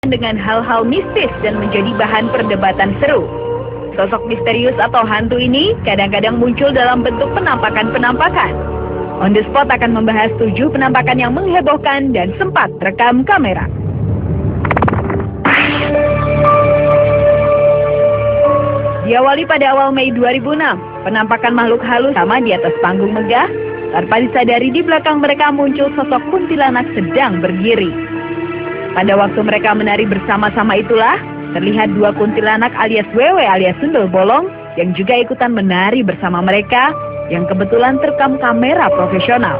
dengan hal-hal mistis dan menjadi bahan perdebatan seru. Sosok misterius atau hantu ini kadang-kadang muncul dalam bentuk penampakan-penampakan. On the Spot akan membahas 7 penampakan yang menghebohkan dan sempat rekam kamera. Diawali pada awal Mei 2006, penampakan makhluk halus sama di atas panggung megah. Tanpa disadari di belakang mereka muncul sosok kuntilanak sedang berdiri. Pada waktu mereka menari bersama-sama itulah, terlihat 2 kuntilanak alias wewe alias sundel bolong yang juga ikutan menari bersama mereka yang kebetulan terekam kamera profesional.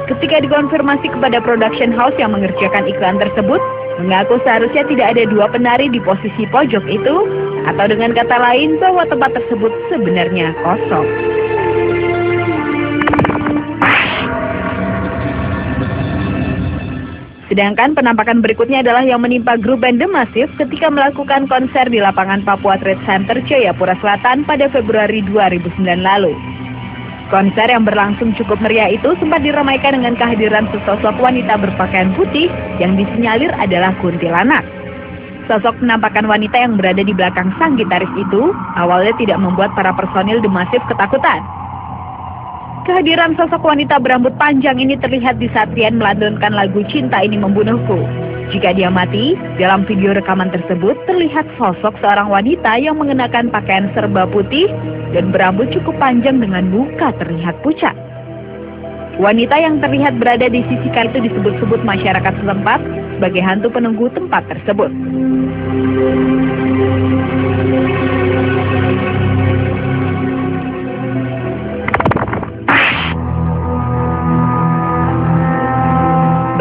Ketika dikonfirmasi kepada production house yang mengerjakan iklan tersebut, mengaku seharusnya tidak ada 2 penari di posisi pojok itu, atau dengan kata lain bahwa tempat tersebut sebenarnya kosong. Sedangkan penampakan berikutnya adalah yang menimpa grup band The Massive ketika melakukan konser di lapangan Papua Trade Center, Jayapura Selatan pada Februari 2009 lalu. Konser yang berlangsung cukup meriah itu sempat diramaikan dengan kehadiran sesosok wanita berpakaian putih yang disinyalir adalah kuntilanak. Sosok penampakan wanita yang berada di belakang sang gitaris itu awalnya tidak membuat para personil The Massive ketakutan. Kehadiran sosok wanita berambut panjang ini terlihat di saat Rian melantunkan lagu Cinta Ini Membunuhku. Jika dia mati, dalam video rekaman tersebut terlihat sosok seorang wanita yang mengenakan pakaian serba putih dan berambut cukup panjang dengan muka terlihat pucat. Wanita yang terlihat berada di sisi kanan itu disebut-sebut masyarakat setempat sebagai hantu penunggu tempat tersebut.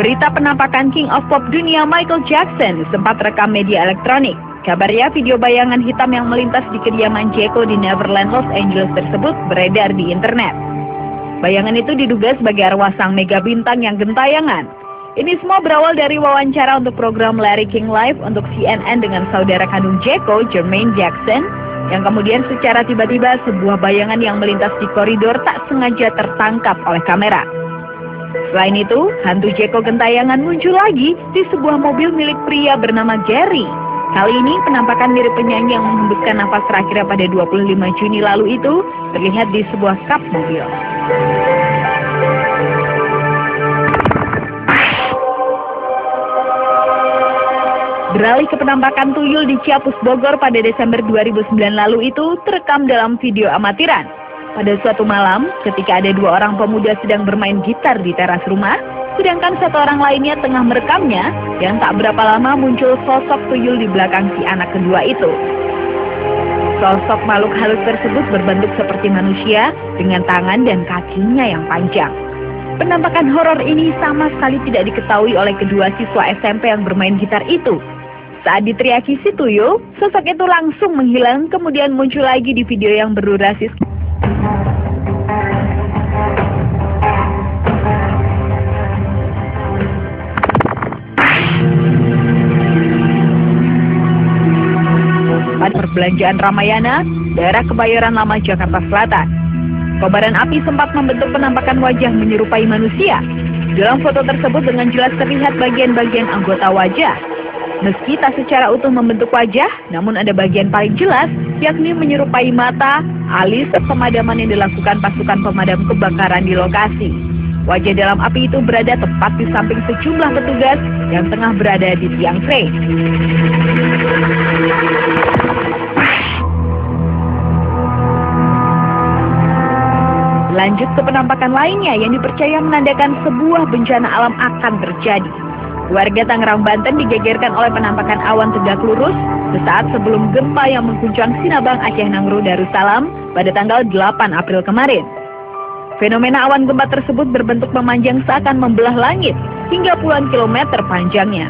Berita penampakan King of Pop dunia Michael Jackson sempat rekam media elektronik. Kabarnya video bayangan hitam yang melintas di kediaman Jeko di Neverland, Los Angeles tersebut beredar di internet. Bayangan itu diduga sebagai arwah sang mega bintang yang gentayangan. Ini semua berawal dari wawancara untuk program Larry King Live untuk CNN dengan saudara kandung Jeko, Jermaine Jackson, yang kemudian secara tiba-tiba sebuah bayangan yang melintas di koridor tak sengaja tertangkap oleh kamera. Selain itu, hantu Jeko gentayangan muncul lagi di sebuah mobil milik pria bernama Gary. Kali ini penampakan mirip penyanyi yang menghembuskan nafas terakhirnya pada 25 Juni lalu itu terlihat di sebuah kap mobil. Beralih ke penampakan tuyul di Ciapus, Bogor pada Desember 2009 lalu itu terekam dalam video amatiran. Pada suatu malam, ketika ada 2 orang pemuda sedang bermain gitar di teras rumah, sedangkan 1 orang lainnya tengah merekamnya, dan tak berapa lama muncul sosok tuyul di belakang si anak kedua itu. Sosok makhluk halus tersebut berbentuk seperti manusia dengan tangan dan kakinya yang panjang. Penampakan horor ini sama sekali tidak diketahui oleh kedua siswa SMP yang bermain gitar itu. Saat diteriaki si tuyul, sosok itu langsung menghilang, kemudian muncul lagi di video yang berdurasi perbelanjaan Ramayana, daerah Kebayoran Lama, Jakarta Selatan. Kobaran api sempat membentuk penampakan wajah menyerupai manusia. Dalam foto tersebut dengan jelas terlihat bagian-bagian anggota wajah. Meski tak secara utuh membentuk wajah, namun ada bagian paling jelas, yakni menyerupai mata, alis, pemadaman yang dilakukan pasukan pemadam kebakaran di lokasi. Wajah dalam api itu berada tepat di samping sejumlah petugas yang tengah berada di tiang crane. Lanjut ke penampakan lainnya yang dipercaya menandakan sebuah bencana alam akan terjadi. Warga Tangerang, Banten digegerkan oleh penampakan awan tegak lurus sesaat sebelum gempa yang mengguncang Sinabang, Aceh Nangro, Darussalam pada tanggal 8 April kemarin. Fenomena awan gempa tersebut berbentuk memanjang seakan membelah langit hingga puluhan kilometer panjangnya.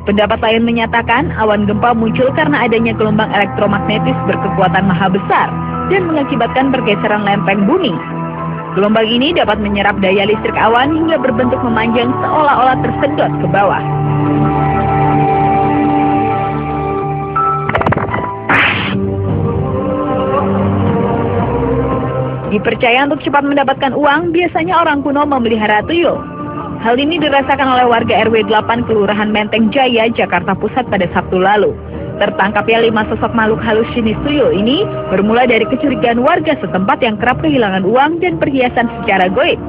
Pendapat lain menyatakan awan gempa muncul karena adanya gelombang elektromagnetis berkekuatan maha besar dan mengakibatkan pergeseran lempeng bumi. Gelombang ini dapat menyerap daya listrik awan hingga berbentuk memanjang seolah-olah tersedot ke bawah. Dipercaya untuk cepat mendapatkan uang, biasanya orang kuno memelihara tuyul. Hal ini dirasakan oleh warga RW 8 Kelurahan Menteng Jaya, Jakarta Pusat pada Sabtu lalu. Tertangkapnya 5 sosok makhluk halus jenis tuyul ini bermula dari kecurigaan warga setempat yang kerap kehilangan uang dan perhiasan secara goib.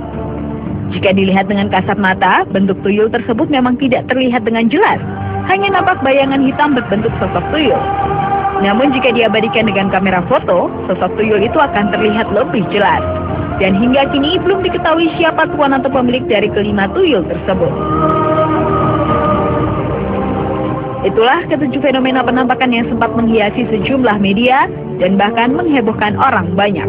Jika dilihat dengan kasat mata, bentuk tuyul tersebut memang tidak terlihat dengan jelas. Hanya nampak bayangan hitam berbentuk sosok tuyul. Namun jika diabadikan dengan kamera foto, sosok tuyul itu akan terlihat lebih jelas. Dan hingga kini belum diketahui siapa tuan atau pemilik dari kelima tuyul tersebut. Itulah ketujuh fenomena penampakan yang sempat menghiasi sejumlah media dan bahkan menghebohkan orang banyak.